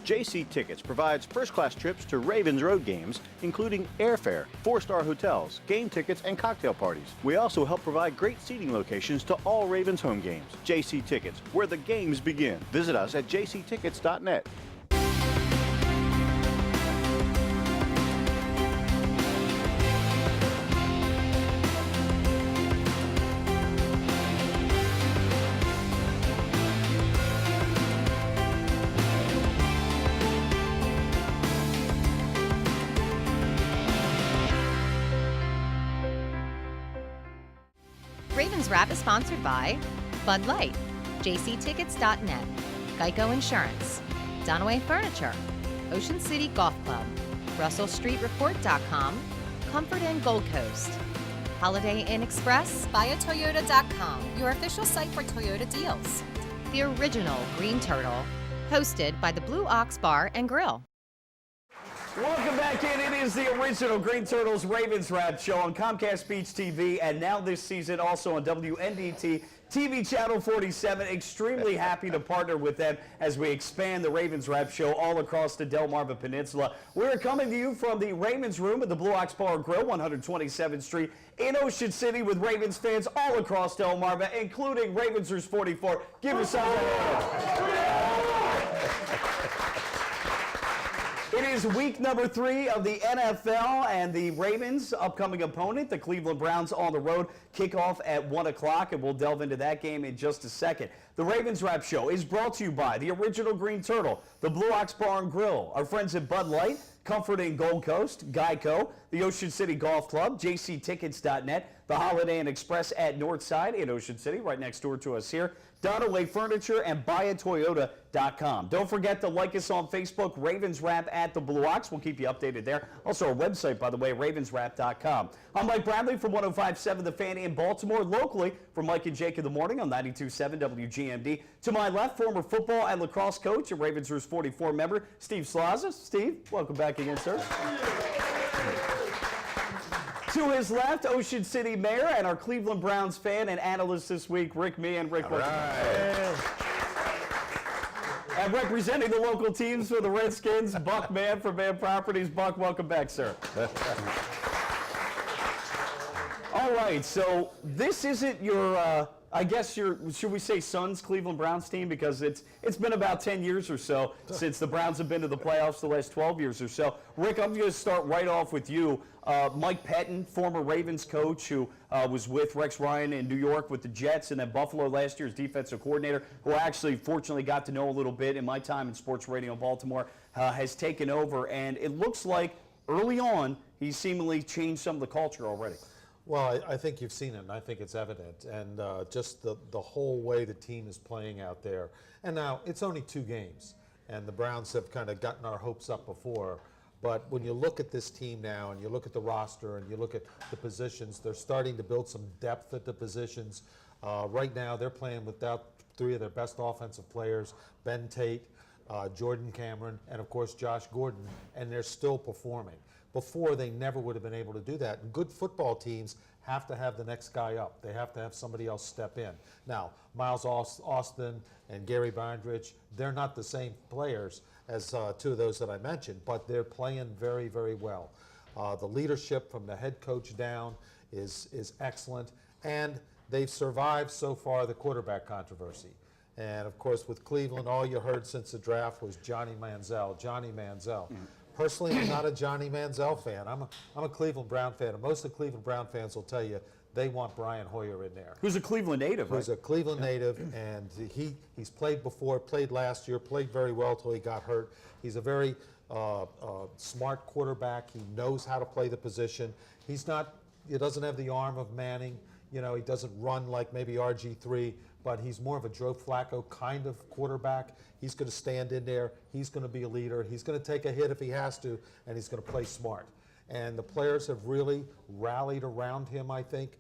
JC Tickets provides first-class trips to Ravens road games, including airfare, 4-star hotels, game tickets, and cocktail parties. We also help provide great seating locations to all Ravens home games. JC Tickets, where the games begin. Visit us at jctickets.net. Ravens Wrap is sponsored by Bud Light, jctickets.net, Geico Insurance, Dunaway Furniture, Ocean City Golf Club, RussellStreetReport.com, Comfort Inn Gold Coast, Holiday Inn Express, BuyAToyota.com, your official site for Toyota deals. The original Green Turtle, hosted by the Blue Ox Bar and Grill. Welcome back in. It is the original Green Turtles Ravens Wrap show on Comcast Beach TV, and now this season also on WNDT TV Channel 47. Extremely happy to partner with them as we expand the Ravens Wrap show all across the Delmarva Peninsula. We're coming to you from the Ravens Room at the Blue Ox Bar and Grill, 127th Street in Ocean City, with Ravens fans all across Delmarva, including Ravensers 44. Give yourself a hand. It is week number 3 of the NFL, and the Ravens' upcoming opponent, the Cleveland Browns, on the road. Kickoff at 1 o'clock, and we'll delve into that game in just a second. The Ravens Wrap Show is brought to you by the original Green Turtle, the Blue Ox Bar and Grill, our friends at Bud Light, Comfort Inn Gold Coast, Geico, the Ocean City Golf Club, jctickets.net, the Holiday Inn Express at Northside in Ocean City, right next door to us here, Dunaway Furniture, and BuyAToyota.com. Don't forget to like us on Facebook, Ravens Wrap at the Blue Ox. We'll keep you updated there. Also, our website, by the way, ravenswrap.com. I'm Mike Bradley from 105.7 The Fan in Baltimore, locally for Mike and Jake in the morning on 92.7 WGMD. To my left, former football and lacrosse coach and Ravensers 44 member, Steve Slaza. Steve, welcome back again, sir. To his left, Ocean City Mayor and our Cleveland Browns fan and analyst this week, Rick Meehan. Rick, welcome back. And representing the local teams for the Redskins, Buck Mann from Mann Properties. Buck, welcome back, sir. All right, so this isn't your, I guess should we say son's Cleveland Browns team, because it's been about 10 years or so since the Browns have been to the playoffs, the last 12 years or so. Rick, I'm going to start right off with you. Mike Pettin, former Ravens coach who was with Rex Ryan in New York with the Jets, and then Buffalo last year as defensive coordinator, who I actually fortunately got to know a little bit in my time in sports radio in Baltimore, has taken over, and it looks like early on he's seemingly changed some of the culture already. Well, I think you've seen it, and I think it's evident, and just the whole way the team is playing out there. And now, it's only 2 games, and the Browns have kind of gotten our hopes up before. But when you look at this team now, and you look at the roster, and you look at the positions, they're starting to build some depth at the positions. Right now, they're playing without 3 of their best offensive players, Ben Tate, Jordan Cameron, and of course Josh Gordon, and they're still performing. Before, they never would have been able to do that. And good football teams have to have the next guy up. They have to have somebody else step in. Now, Miles Austin and Gary Bondrich, they're not the same players as 2 of those that I mentioned, but they're playing very, very well. The leadership from the head coach down is excellent, and they've survived so far the quarterback controversy. And of course, with Cleveland, all you heard since the draft was Johnny Manziel. Personally, I'm not a Johnny Manziel fan. I'm a Cleveland Brown fan, and most of the Cleveland Brown fans will tell you they want Brian Hoyer in there. Who's a Cleveland native, right? Who's a Cleveland native, and he's played before, played last year, played very well till he got hurt. He's a very smart quarterback. He knows how to play the position. He doesn't have the arm of Manning. You know, he doesn't run like maybe RG3, but he's more of a Joe Flacco kind of quarterback. He's going to stand in there. He's going to be a leader. He's going to take a hit if he has to, and he's going to play smart. And the players have really rallied around him, I think.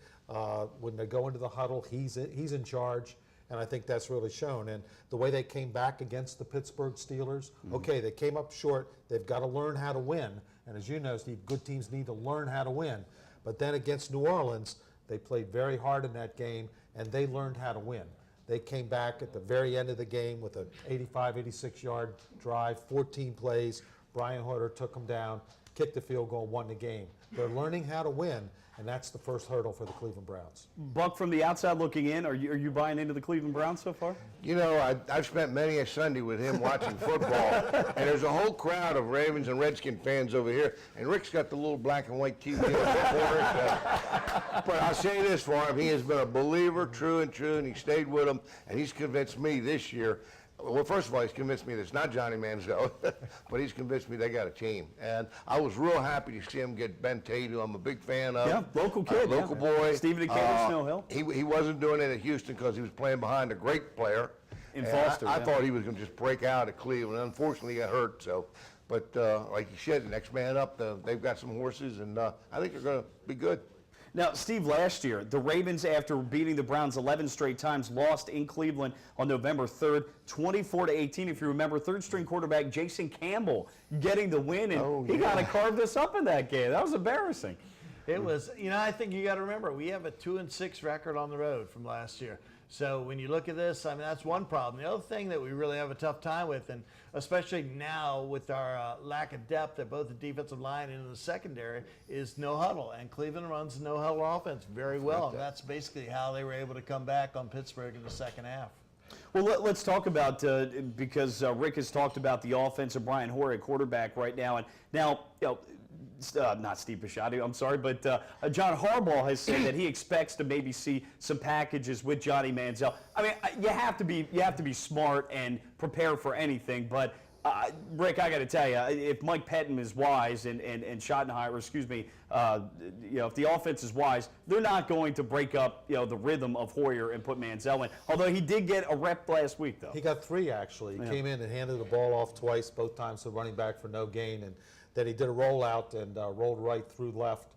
When they go into the huddle, he's in charge, and I think that's really shown. And the way they came back against the Pittsburgh Steelers, okay, they came up short. They've got to learn how to win. And as you know, Steve, good teams need to learn how to win. But then against New Orleans, they played very hard in that game, and they learned how to win. They came back at the very end of the game with an 85, 86-yard drive, 14 plays. Brian Hoyer took them down, kicked the field goal, won the game. They're learning how to win, and that's the first hurdle for the Cleveland Browns. Buck, from the outside looking in, are you buying into the Cleveland Browns so far? You know, I've spent many a Sunday with him watching football, and there's a whole crowd of Ravens and Redskin fans over here, and Rick's got the little black and white TV in the corner. But I'll say this for him, he has been a believer, true, and he stayed with him, and he's convinced me this year. Well, first of all, he's convinced me that it's not Johnny Manziel, but he's convinced me they got a team. And I was real happy to see him get Ben Tate, who I'm a big fan of. Yeah, local kid. Local boy. Stephen Decatur, Snow Hill. He wasn't doing it at Houston because he was playing behind a great player. In And Foster, I yeah. thought he was going to just break out at Cleveland. Unfortunately, he got hurt. So, but like you said, the next man up, they've got some horses, and I think they're going to be good. Now, Steve, last year, the Ravens, after beating the Browns 11 straight times, lost in Cleveland on November 3rd, 24-18. If you remember, third-string quarterback Jason Campbell getting the win, and he kind of carved us up in that game. That was embarrassing. It was, I think you got to remember, we have a 2-6 record on the road from last year. So when you look at this, I mean, that's one problem. The other thing that we really have a tough time with, and especially now with our lack of depth at both the defensive line and in the secondary, is no huddle. And Cleveland runs no huddle offense very well. And that's basically how they were able to come back on Pittsburgh in the second half. Well, let's talk about, because Rick has talked about the offense of Brian Hoyer at quarterback right now. And now, not Steve Bisciotti, I'm sorry, but John Harbaugh has said that he expects to maybe see some packages with Johnny Manziel. I mean, you have to be smart and prepare for anything, but Rick, I got to tell you, if Mike Pettin is wise and Schottenheimer, if the offense is wise, they're not going to break up, the rhythm of Hoyer and put Manziel in. Although he did get a rep last week, though. He got 3, actually. He came in and handed the ball off twice, both times to running back for no gain, and then he did a rollout and rolled right through left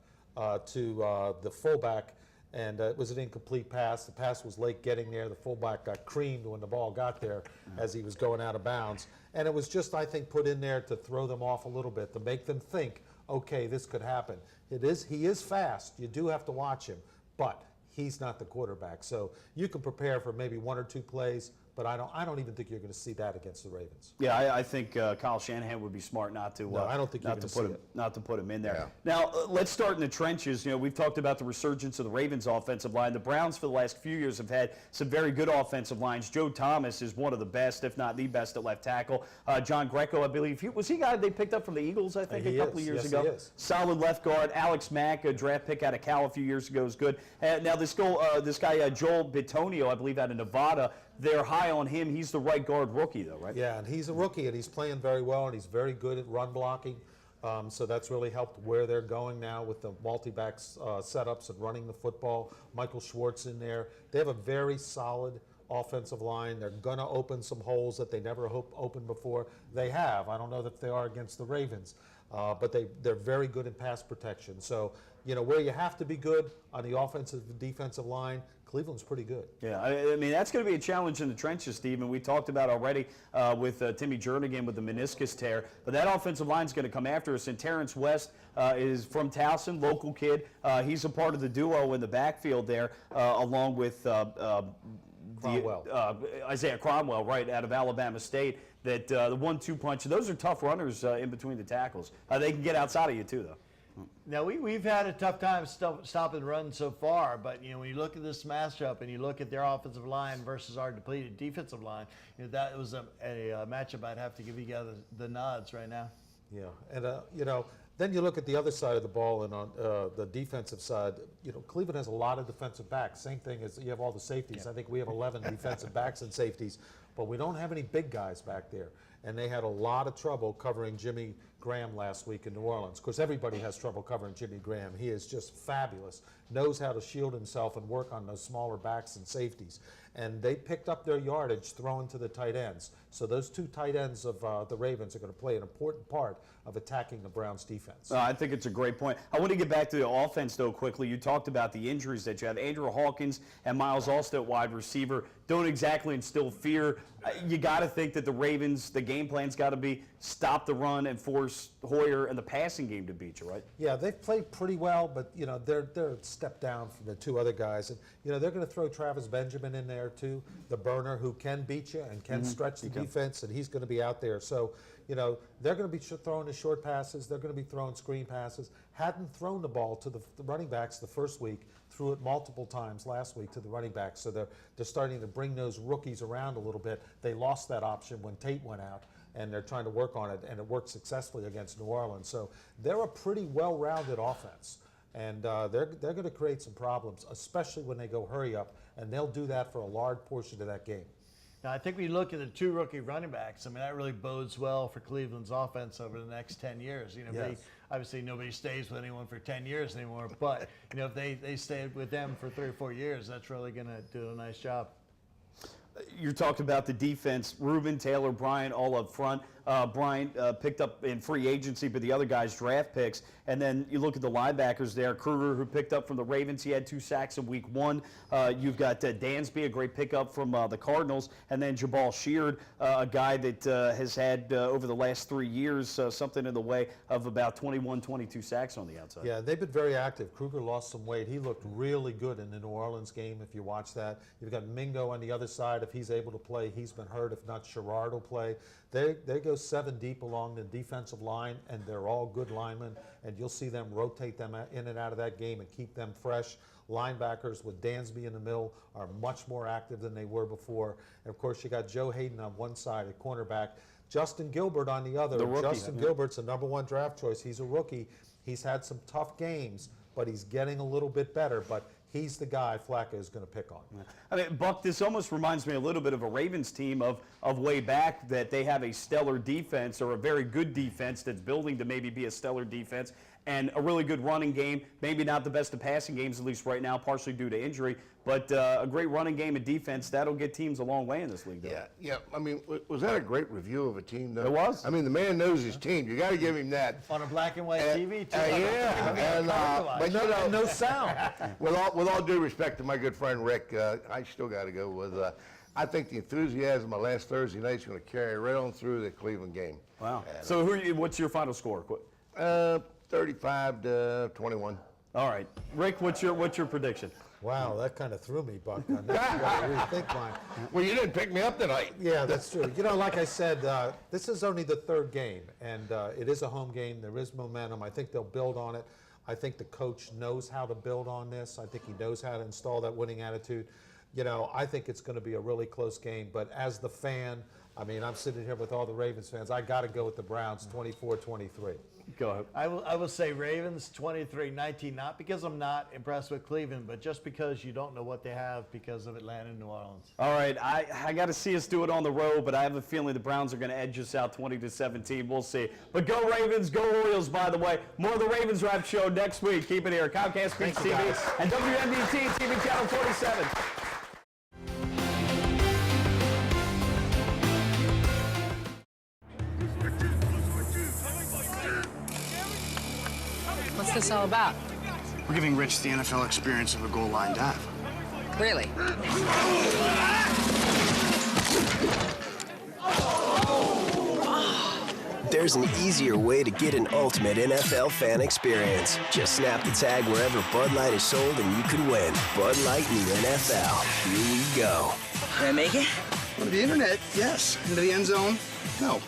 to the fullback, and it was an incomplete pass. The pass was late getting there. The fullback got creamed when the ball got there as he was going out of bounds. And it was just, I think, put in there to throw them off a little bit, to make them think, okay, this could happen. He is fast. You do have to watch him, but he's not the quarterback. So you can prepare for maybe 1 or 2 plays, but I don't even think you're going to see that against the Ravens. Yeah, I think Kyle Shanahan would be smart not to. No, I don't think you're going to see it. Not to put him in there. Yeah. Now let's start in the trenches. We've talked about the resurgence of the Ravens' offensive line. The Browns for the last few years have had some very good offensive lines. Joe Thomas is one of the best, if not the best, at left tackle. John Greco, I believe, was he a guy they picked up from the Eagles? I think a couple of years ago. He is. Solid left guard. Alex Mack, a draft pick out of Cal a few years ago, is good. Now this guy Joel Bitonio, I believe, out of Nevada. They're high on him. He's the right guard rookie, though, right? Yeah, and he's a rookie, and he's playing very well, and he's very good at run blocking. So that's really helped where they're going now with the multi-back setups and running the football. Michael Schwartz in there. They have a very solid offensive line. They're going to open some holes that they never opened before. They have. I don't know if they are against the Ravens, but they're very good in pass protection. So, where you have to be good on the offensive and defensive line, Cleveland's pretty good. Yeah, I mean, that's going to be a challenge in the trenches, Steve, and we talked about already with Timmy Jernigan with the meniscus tear. But that offensive line is going to come after us, and Terrence West is from Towson, local kid. He's a part of the duo in the backfield there, along with Isaiah Cromwell, right, out of Alabama State. That the 1-2 punch, those are tough runners in between the tackles. They can get outside of you, too, though. Now, we've had a tough time stopping the run so far, but, when you look at this matchup and you look at their offensive line versus our depleted defensive line, that was a matchup I'd have to give you guys the nods right now. Yeah, and, then you look at the other side of the ball, and on the defensive side, Cleveland has a lot of defensive backs. Same thing as you have all the safeties. I think we have 11 defensive backs and safeties, but we don't have any big guys back there. And they had a lot of trouble covering Jimmy Graham last week in New Orleans. Of course, everybody has trouble covering Jimmy Graham. He is just fabulous, knows how to shield himself and work on those smaller backs and safeties. And they picked up their yardage throwing to the tight ends. So those 2 tight ends of the Ravens are going to play an important part of attacking the Browns' defense. I think it's a great point. I want to get back to the offense, though, quickly. You talked about the injuries that you have. Andrew Hawkins and Miles Allstott, wide receiver, don't exactly instill fear. You got to think that the Ravens, the game plan's got to be stop the run and force Hoyer and the passing game to beat you, right? Yeah, they've played pretty well, but they're a step down from the 2 other guys, and they're going to throw Travis Benjamin in there. there too, the burner who can beat you and can stretch the defense, and he's going to be out there. So, you know, they're going to be throwing the short passes. They're going to be throwing screen passes. Hadn't thrown the ball to the running backs the first week, threw it multiple times last week to the running backs. So they're starting to bring those rookies around a little bit. They lost that option when Tate went out, and they're trying to work on it, and it worked successfully against New Orleans. So they're a pretty well-rounded offense, and they're going to create some problems, especially when they go hurry up, and they'll do that for a large portion of that game. Now, I think we look at the two rookie running backs. I mean, that really bodes well for Cleveland's offense over the next 10 years. You know, obviously nobody stays with anyone for 10 years anymore, but you know, if they stay with them for 3 or 4 years, that's really going to do a nice job. You're talking about the defense. Reuben, Taylor, Bryant all up front. Bryant picked up in free agency, but the other guys draft picks. And then you look at the linebackers there. Kruger, who picked up from the Ravens, he had 2 sacks in week 1. You've got Dansby, a great pickup from the Cardinals. And then Jabal Sheard, a guy that has had over the last 3 years something in the way of about 21, 22 sacks on the outside. Yeah, they've been very active. Kruger lost some weight. He looked really good in the New Orleans game, if you watch that. You've got Mingo on the other side. If he's able to play, he's been hurt. If not, Sherrard will play. They go 7 deep along the defensive line, and they're all good linemen, and you'll see them rotate them in and out of that game and keep them fresh. Linebackers with Dansby in the middle are much more active than they were before. And of course, you got Joe Hayden on one side at cornerback, Justin Gilbert on the other. Justin Gilbert's a #1 draft choice. He's a rookie. He's had some tough games, but he's getting a little bit better. But he's the guy Flacco is going to pick on. I mean, Buck, this almost reminds me a little bit of a Ravens team of way back, that they have a stellar defense, or a very good defense that's building to maybe be a stellar defense, and a really good running game. Maybe not the best of passing games, at least right now, partially due to injury, but a great running game and defense, that'll get teams a long way in this league, though. Yeah. I mean, was that a great review of a team, though? It was. I mean, the man knows his team. You got to give him that. On a black and white TV, too. But No sound. With all due respect to my good friend Rick, I still got to go with. I think the enthusiasm of last Thursday night is going to carry right on through the Cleveland game. Wow. So what's your final score? 35-21. All right, Rick, what's your prediction? Wow, that kind of threw me, Buck. On that. You got to rethink mine. Well, you didn't pick me up tonight. Yeah, that's true. You know, like I said, this is only the 3rd game, and it is a home game. There is momentum. I think they'll build on it. I think the coach knows how to build on this. I think he knows how to install that winning attitude. You know, I think it's going to be a really close game. But as the fan, I mean, I'm sitting here with all the Ravens fans. I got to go with the Browns, 24-23. Go ahead. I will say Ravens 23-19, not because I'm not impressed with Cleveland, but just because you don't know what they have because of Atlanta and New Orleans. All right, I got to see us do it on the road, but I have a feeling the Browns are going to edge us out 20-17. We'll see. But go Ravens, go Orioles, by the way. More of the Ravens Wrap Show next week. Keep it here. Comcast Beach TV and WNBT TV Channel 47. What's this all about? We're giving Rich the NFL experience of a goal line dive. Really? There's an easier way to get an ultimate NFL fan experience. Just snap the tag wherever Bud Light is sold and you could win. Bud Light in the NFL. Here we go. Can I make it? On the internet, yes. Into the end zone, no.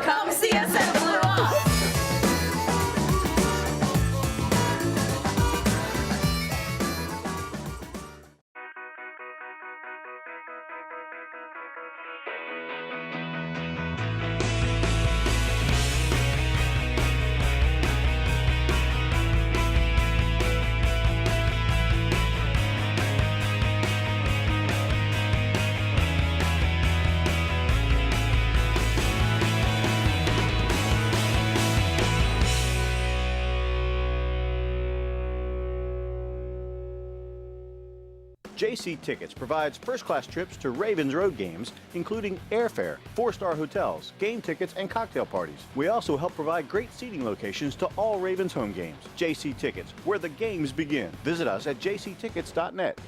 Come see us at Blue Ox. JC Tickets provides first-class trips to Ravens road games, including airfare, 4-star hotels, game tickets, and cocktail parties. We also help provide great seating locations to all Ravens home games. JC Tickets, where the games begin. Visit us at jctickets.net.